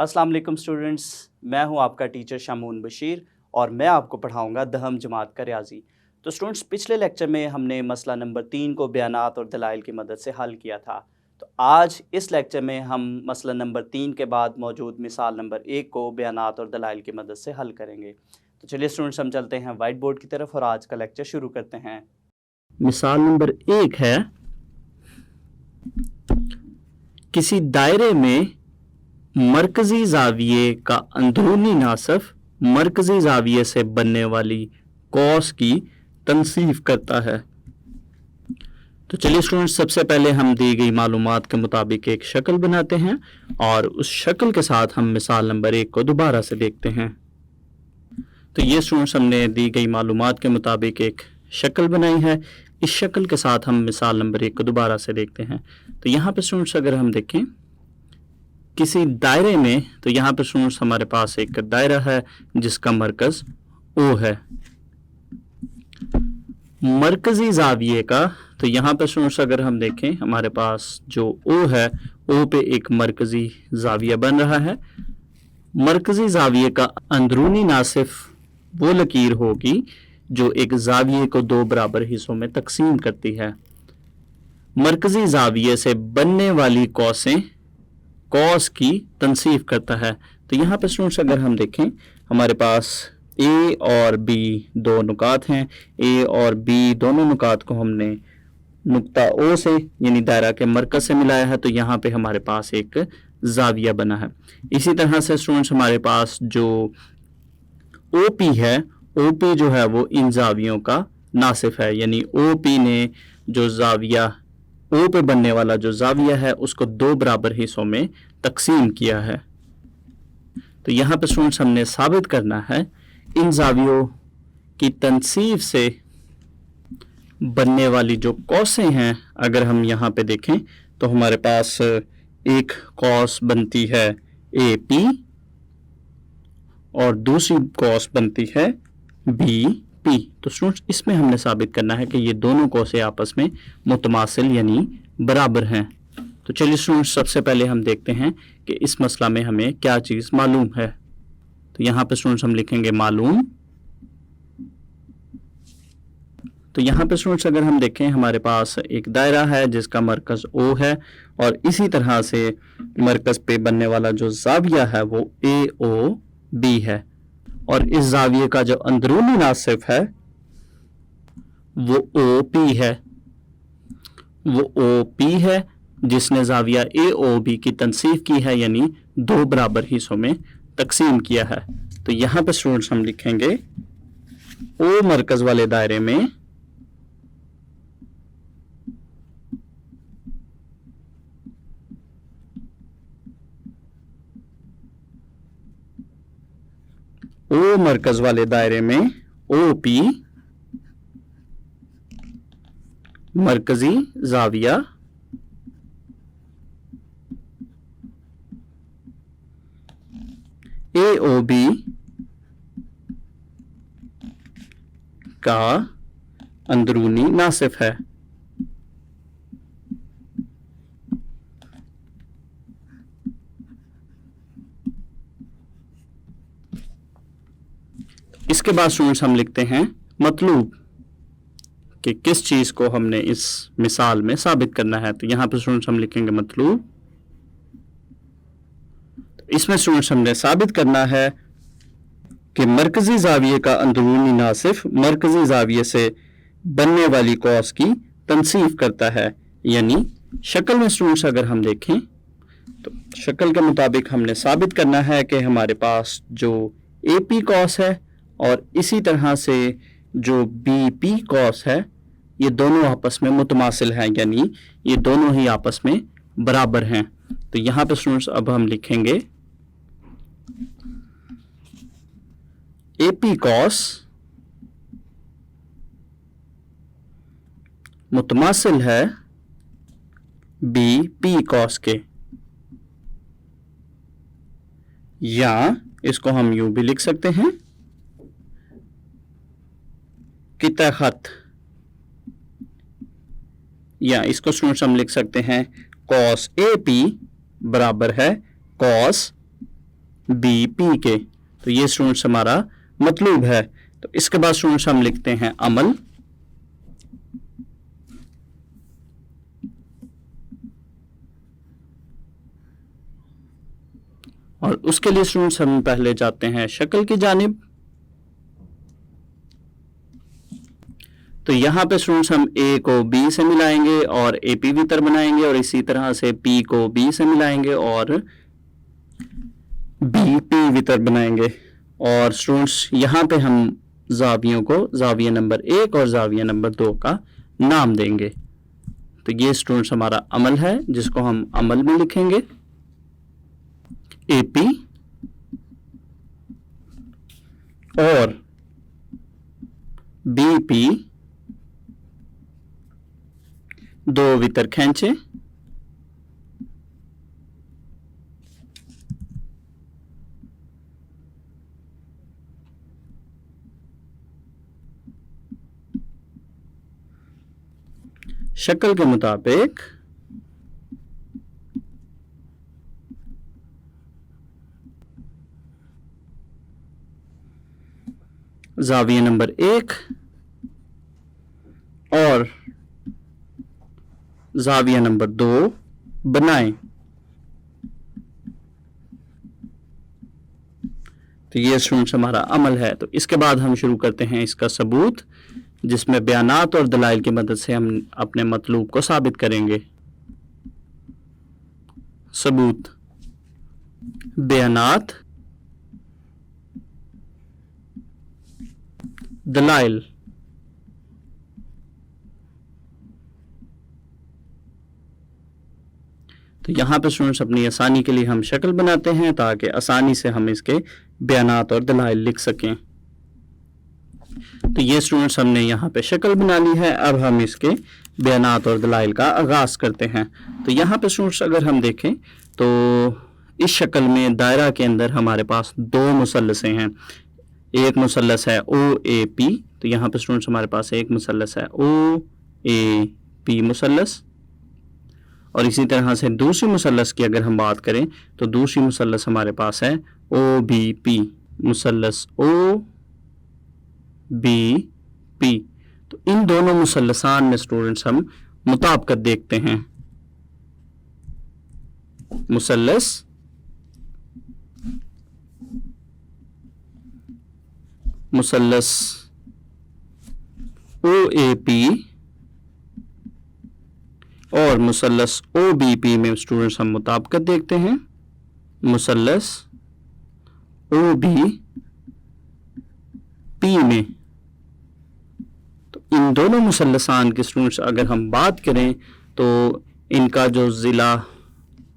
अस्सलाम वालेकुम स्टूडेंट्स, मैं हूं आपका टीचर शामून बशीर और मैं आपको पढ़ाऊंगा दहम जमात का रियाजी। तो स्टूडेंट्स, पिछले लेक्चर में हमने मसला नंबर 3 को बयानात और दलाइल की मदद से हल किया था। तो आज इस लेक्चर में हम मसला नंबर 3 के बाद मौजूद मिसाल नंबर 1 को बयानात और दलाइल की मदद से हल करेंगे। तो चलिए स्टूडेंट्स, हम चलते हैं वाइट बोर्ड की तरफ और आज का लेक्चर शुरू करते हैं। मिसाल नंबर 1 है, किसी दायरे में मरकजी जाविये का अंदरूनी नासफ मरकजी जाविये से बनने वाली कौस की तनसीफ करता है। तो चलिए स्टूडेंट्स, सबसे पहले हम दी गई मालूमात के मुताबिक एक शक्ल बनाते हैं और उस शक्ल के साथ हम मिसाल नंबर 1 को दोबारा से देखते हैं। तो ये स्टूडेंट्स, हमने दी गई मालूमात के मुताबिक एक शक्ल बनाई है। इस शक्ल के साथ हम मिसाल नंबर 1 को दोबारा से देखते हैं। तो यहाँ पे स्टूडेंट्स अगर हम देखें किसी दायरे में, तो यहाँ पे स्टूडेंट्स हमारे पास एक दायरा है जिसका मरकज ओ है। मरकजी जाविये का, तो यहाँ पे स्टूडेंट्स अगर हम देखें हमारे पास जो ओ है, ओ पे एक मरकजी जाविया बन रहा है। मरकजी जाविये का अंदरूनी नासिफ वो लकीर होगी जो एक जाविये को दो बराबर हिस्सों में तकसीम करती है। मरकजी जाविये से बनने वाली कौसें कौस की तनसीफ करता है। तो यहाँ पे स्टूडेंट्स अगर हम देखें हमारे पास ए और बी दो नुकात हैं। ए और बी दोनों नुकात को हमने नुक्ता ओ से यानी दायरा के मरकज से मिलाया है। तो यहाँ पे हमारे पास एक जाविया बना है। इसी तरह से स्टूडेंट्स हमारे पास जो ओ पी है, ओ पी जो है वो इन जावियों का नासिफ है, यानी ओ पी ने जो जाविया ओ पे बनने वाला जो जाविया है उसको दो बराबर हिस्सों में तकसीम किया है। तो यहाँ पे स्टूडेंट्स हमने साबित करना है इन जावियों की तनसीफ से बनने वाली जो कौसें हैं। अगर हम यहाँ पे देखें तो हमारे पास एक कौस बनती है ए पी और दूसरी कौस बनती है बी पी। तो स्टूडेंट्स इसमें हमने साबित करना है कि ये दोनों कौसें आपस में मुतमासिल यानी बराबर हैं। तो चलिए स्टूडेंट्स, सबसे पहले हम देखते हैं कि इस मसला में हमें क्या चीज़ मालूम है। तो यहाँ पे स्टूडेंट्स हम लिखेंगे मालूम। तो यहाँ पे स्टूडेंट्स अगर हम देखें हमारे पास एक दायरा है जिसका मरकज ओ है और इसी तरह से मरकज पे बनने वाला जो जाविया है वो ए ओ बी है और इस जाविये का जो अंदरूनी नासिफ है वो ओ पी है। वो ओ पी है जिसने जाविया ए ओ बी की तनसीफ की है, यानी दो बराबर हिस्सों में तकसीम किया है। तो यहाँ पे स्टूडेंट्स हम लिखेंगे ओ मरकज वाले दायरे में ओ मरकज वाले दायरे में ओ पी मरकजी जाविया ए ओ बी का अंदरूनी नासिफ है। इसके बाद स्टूडेंट्स हम लिखते हैं मतलूब कि किस चीज़ को हमने इस मिसाल में साबित करना है। तो यहाँ पर स्टूडेंट्स हम लिखेंगे मतलूब। तो इसमें स्टूडेंट्स हमने साबित करना है कि मरकजी जाविये का अंदरूनी नासिफ मरकजी जाविये से बनने वाली कौस की तनसीफ करता है। यानी शक्ल में स्टूडेंट्स अगर हम देखें तो शक्ल के मुताबिक हमने साबित करना है कि हमारे पास जो ए पी कौस है और इसी तरह से जो बी पी कौस है ये दोनों आपस में मुतमासिल हैं, यानी ये दोनों ही आपस में बराबर हैं। तो यहाँ पे स्टूडेंट्स अब हम लिखेंगे ए पी कौस मुतमासिल है बी पी कौस के, या इसको हम यूं भी लिख सकते हैं कि तहत, या इसको स्टूडेंट्स हम लिख सकते हैं कॉस ए पी बराबर है कॉस बी पी के। तो ये स्टूडेंट्स हमारा मतलूब है। तो इसके बाद स्टूडेंट्स हम लिखते हैं अमल। और उसके लिए स्टूडेंट्स हम पहले जाते हैं शक्ल की जानिब। तो यहाँ पे स्टूडेंट्स हम ए को बी से मिलाएंगे और ए पी वितर बनाएंगे, और इसी तरह से पी को बी से मिलाएंगे और बी पी वितर बनाएंगे। और स्टूडेंट्स यहाँ पे हम जावियों को जाविया नंबर 1 और जाविया नंबर 2 का नाम देंगे। तो ये स्टूडेंट्स हमारा अमल है, जिसको हम अमल में लिखेंगे एपी, और बीपी 2 वितर खींचे, शक्ल के मुताबिक जाविया नंबर 1 और जाविया नंबर 2 बनाएं। तो ये स्टूडेंट्स हमारा अमल है। तो इसके बाद हम शुरू करते हैं इसका सबूत, जिसमें बयानात और दलाइल की मदद से हम अपने मतलूब को साबित करेंगे। सबूत, बयानात, दलाइल। तो यहाँ पे स्टूडेंट्स अपनी आसानी के लिए हम शक्ल बनाते हैं ताकि आसानी से हम इसके बयानात और दलाइल लिख सकें। तो ये स्टूडेंट्स हमने यहाँ पे शक्ल बना ली है। अब हम इसके बयानात और दलाइल का आगाज करते हैं। तो यहाँ पे स्टूडेंट्स अगर हम देखें तो इस शक्ल में दायरा के अंदर हमारे पास 2 मुसल्लसें हैं। एक मुसल्लस है ओ ए पी। तो यहाँ पे स्टूडेंट्स हमारे पास एक मुसल्लस है ओ ए पी मुसल्लस, और इसी तरह से दूसरी मुसल्लस की अगर हम बात करें तो दूसरी मुसल्लस हमारे पास है ओ बी पी मुसल्लस ओ बी पी। तो इन दोनों मुसल्लसान में स्टूडेंट्स हम मुताबिकत देखते हैं। मुसल्लस ओ ए पी और मुसल्लस ओ बी पी में स्टूडेंट्स हम मुताबिकत देखते हैं। मुसल्लस ओ बी पी में। तो इन दोनों मुसल्लसान के स्टूडेंट्स अगर हम बात करें तो इनका जो ज़िला,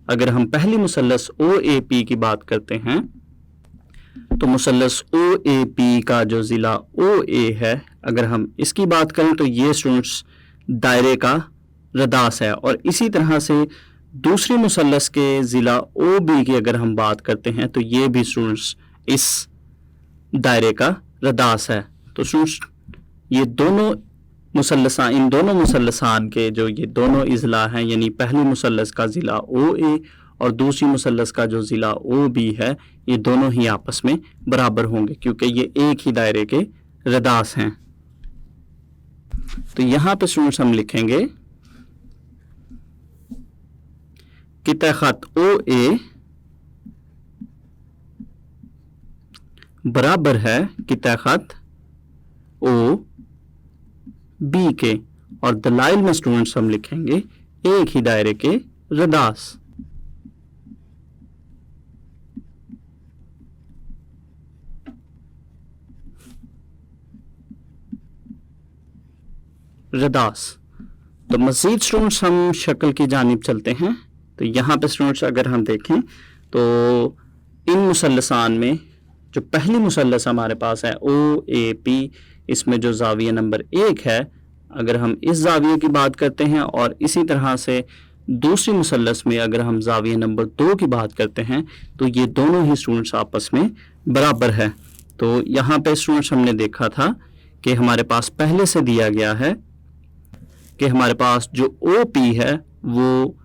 अगर हम पहली मुसल्लस ओ ए पी की बात करते हैं तो मुसल्लस ओ ए पी का जो ज़िला ओ ए है, अगर हम इसकी बात करें तो ये स्टूडेंट्स दायरे का रदास है। और इसी तरह से दूसरी मुसल्लस के ज़िला ओ बी की अगर हम बात करते हैं तो ये भी स्टूडेंट्स इस दायरे का रदास है। तो स्टूडेंट्स ये दोनों मुसल्लसान, इन दोनों मुसल्लसान के जो ये दोनों इज़ला हैं, यानी पहली मुसल्लस का ज़िला ओ ए और दूसरी मुसल्लस का जो ज़िला ओ बी है, ये दोनों ही आपस में बराबर होंगे क्योंकि ये एक ही दायरे के रदास हैं। तो यहाँ पे स्टूडेंट्स हम लिखेंगे किता खत ओ ए बराबर है किता खत ओ बी के, और दलाइल में स्टूडेंट्स हम लिखेंगे एक ही दायरे के रदास। रदास। तो मज़ीद स्टूडेंट्स हम शक्ल की जानिब चलते हैं। तो यहाँ पे स्टूडेंट्स अगर हम देखें तो इन मुसल्लसान में जो पहली मुसल्लस हमारे पास है ओ ए पी, इसमें जो जाविया नंबर 1 है, अगर हम इस जाविये की बात करते हैं और इसी तरह से दूसरी मुसल्लस में अगर हम जाविया नंबर 2 की बात करते हैं तो ये दोनों ही स्टूडेंट्स आपस में बराबर है। तो यहाँ पे स्टूडेंट्स हमने देखा था कि हमारे पास पहले से दिया गया है कि हमारे पास जो ओ पी है वो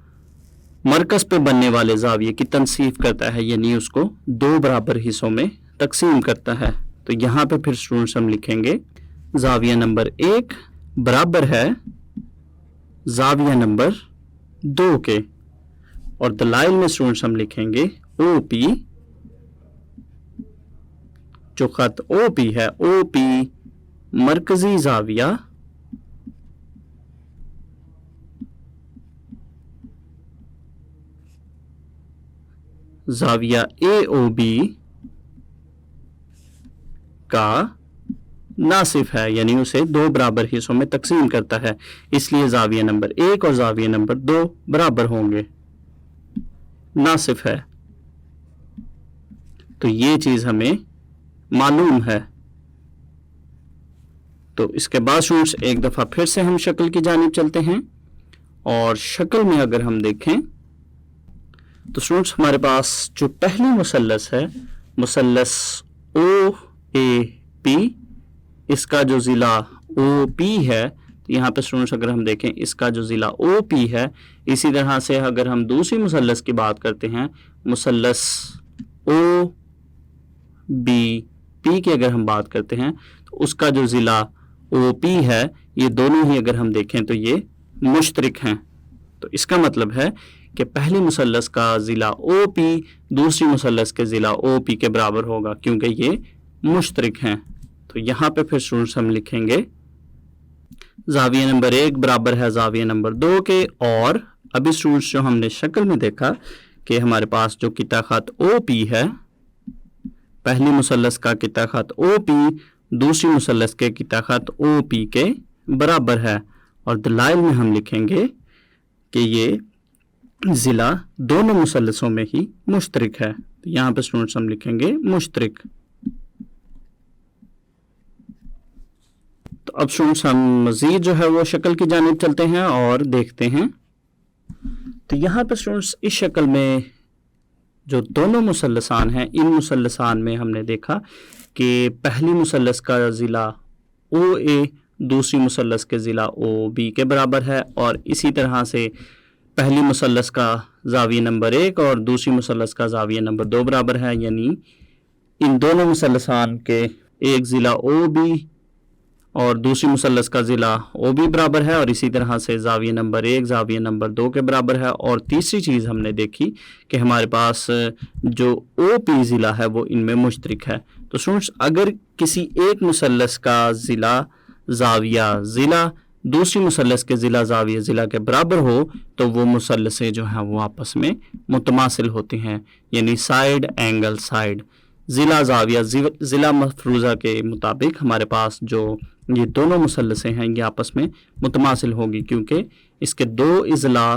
मरकज पे बनने वाले जाविये की तनसीफ करता है, यानी उसको दो बराबर हिस्सों में तकसीम करता है। तो यहाँ पे फिर स्टूडेंट्स हम लिखेंगे जाविया नंबर 1 बराबर है जाविया नंबर 2 के, और दलाइल में स्टूडेंट्स हम लिखेंगे OP, जो खत OP है, OP मरकजी जाविया जाविया AOB का नासिफ है, यानी उसे दो बराबर हिस्सों में तकसीम करता है, इसलिए जाविया नंबर 1 और जाविया नंबर 2 बराबर होंगे, नासिफ है। तो ये चीज हमें मालूम है। तो इसके बाद स्टूडेंट्स एक दफा फिर से हम शक्ल की जानिब चलते हैं, और शक्ल में अगर हम देखें तो स्टूडेंट्स हमारे पास जो पहली मुसल्लस है, मुसल्लस OAP, इसका जो ज़िला OP है, तो यहाँ पे स्टूडेंट्स अगर हम देखें इसका जो ज़िला OP है, इसी तरह से अगर हम दूसरी मुसल्लस की बात करते हैं, मुसल्लस OBP की अगर हम बात करते हैं, तो उसका जो ज़िला OP है, ये दोनों ही अगर हम देखें तो ये मुश्तरिक हैं। तो इसका मतलब है कि पहली मुसल्लस का ज़िला OP दूसरी मुसल्लस के ज़िला OP के बराबर होगा, क्योंकि ये मुश्तरिक हैं। तो यहाँ पे फिर स्टूडेंट्स हम लिखेंगे जाविया नंबर 1 बराबर है जाविया नंबर 2 के, और अभी स्टूडेंट्स जो हमने शक्ल में देखा कि हमारे पास जो किता खत OP है, पहली मुसल्लस का किता खत OP दूसरी मुसल्लस के किता खत OP के बराबर है, और दलाइल में हम लिखेंगे कि ये ज़िला दोनों मुसल्लसों में ही मुश्तरिक है। तो यहाँ पे स्टूडेंट्स हम लिखेंगे मुश्तरिक। तो अब स्टूडेंट्स हम मज़ीद जो है वो शक्ल की जानिब चलते हैं और देखते हैं। तो यहाँ पे स्टूडेंट्स इस शक्ल में जो दोनों मुसल्लसान हैं, इन मुसल्लसान में हमने देखा कि पहली मुसल्लस का ज़िला OA दूसरी मुसल्लस के ज़िला OB के बराबर है, और इसी तरह से पहली मुसल्लस का जाविया नंबर 1 और दूसरी मुसल्लस का जाविया नंबर 2 बराबर है, यानी इन दोनों मुसल्लसान के एक ज़िला OB और दूसरी मुसल्लस का ज़िला OB बराबर है, और इसी तरह से जाविया नंबर 1 जाविया नंबर 2 के बराबर है। और तीसरी चीज़ हमने देखी कि हमारे पास जो OP ज़िला है वो इनमें मुश्तरिक है। तो स्टूडेंट्स अगर किसी एक मुसल्लस का ज़िला जाविया ज़िला दूसरी मुसल्लस के ज़िला जाविया ज़िला के बराबर हो, तो वो मुसल्लसें जो हैं वो आपस में मुतमासिल होती हैं, यानी साइड एंगल साइड। ज़िला जाविया ज़िला मफरूज़ा के मुताबिक हमारे पास जो ये दोनों मुसल्लसें हैं ये आपस में मुतमासिल होगी, क्योंकि इसके दो इज़ला,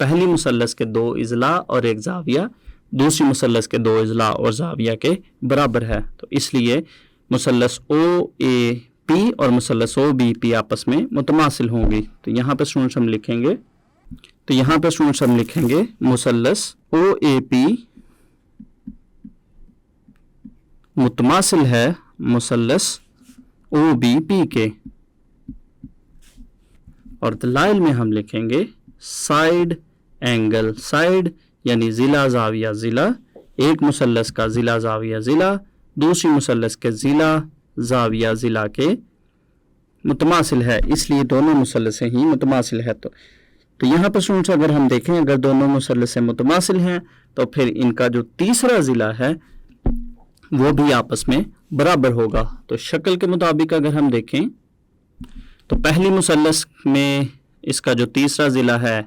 पहली मुसल्लस के दो इज़ला और एक जाविया दूसरी मुसल्लस के दो इज़ला और जाविया के बराबर है। तो इसलिए मुसल्लस OAP और मुसल्लस OBP आपस में मुतमासिल होंगी। तो यहाँ पे स्टूडेंट्स हम लिखेंगे मुसल्लस OAP मुतमासिल है मुसल्लस OBP के, और दलाइल में हम लिखेंगे साइड एंगल साइड, यानी ज़िला जाविया ज़िला, एक मुसल्लस का ज़िला जाविया ज़िला दूसरी मुसल्लस के ज़िला जाविया ज़िला के मुतमासिल है, इसलिए दोनों मुसल्लसें ही मुतमासिल है। तो यहाँ पर स्टूडेंट्स अगर हम देखें, अगर दोनों मुसल्लसें मुतमासिल हैं तो फिर इनका जो तीसरा ज़िला है वो भी आपस में बराबर होगा। तो शक्ल के मुताबिक अगर हम देखें तो पहली मुसल्लस में इसका जो तीसरा ज़िला है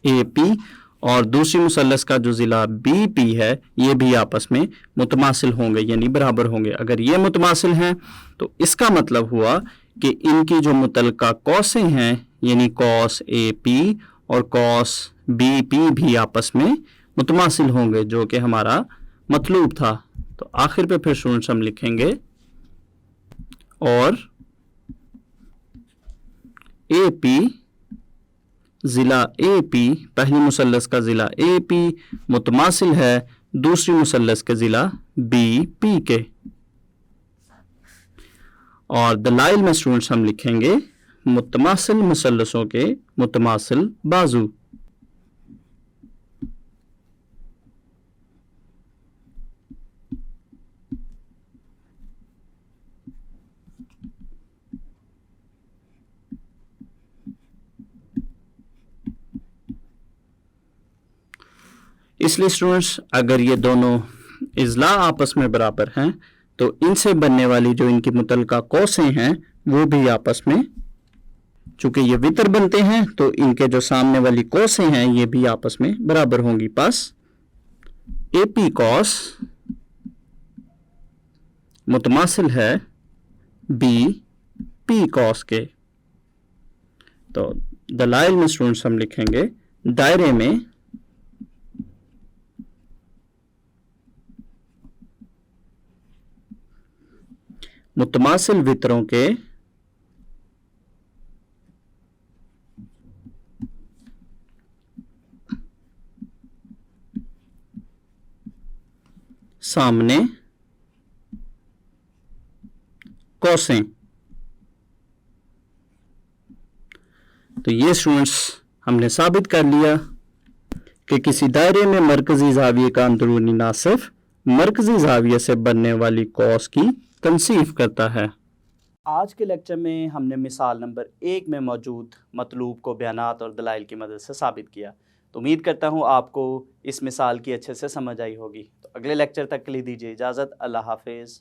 AP और दूसरी मुसल्लस का जो ज़िला BP है ये भी आपस में मुतमासिल होंगे, यानी बराबर होंगे। अगर ये मुतमासिल हैं तो इसका मतलब हुआ कि इनकी जो मुतलका कौसें हैं, यानी कौस AP और कौस BP भी आपस में मुतमासिल होंगे, जो कि हमारा मतलूब था। तो आखिर पे फिर स्टूडेंट्स हम लिखेंगे और AP ज़िला AP, पहली मुसल्लस का ज़िला AP मुतमासिल है दूसरी मुसल्लस के ज़िला BP के, और दलाइल में स्टूडेंट्स हम लिखेंगे मुतमासिल मुसल्लसों के मुतमासिल बाजू। इसलिए स्टूडेंट्स अगर ये दोनों इजला आपस में बराबर हैं तो इनसे बनने वाली जो इनकी मुतलका कौसें हैं वो भी आपस में, चूंकि ये वितर बनते हैं तो इनके जो सामने वाली कौसें हैं ये भी आपस में बराबर होंगी। पास AP कॉस मुतमासिल है BP कॉस के। तो दलाइल में स्टूडेंट्स हम लिखेंगे दायरे में मुतमासिल वितरों के सामने कौसें। तो ये स्टूडेंट्स हमने साबित कर लिया कि किसी दायरे में मरकजी जाविये का अंदरूनी नासिफ मरकजी जाविये से बनने वाली कौस की तनसीफ करता है। आज के लेक्चर में हमने मिसाल नंबर 1 में मौजूद मतलूब को बयानात और दलाइल की मदद से साबित किया। तो उम्मीद करता हूँ आपको इस मिसाल की अच्छे से समझ आई होगी। तो अगले लेक्चर तक के लिए दीजिए इजाज़त। अल्लाह हाफिज़।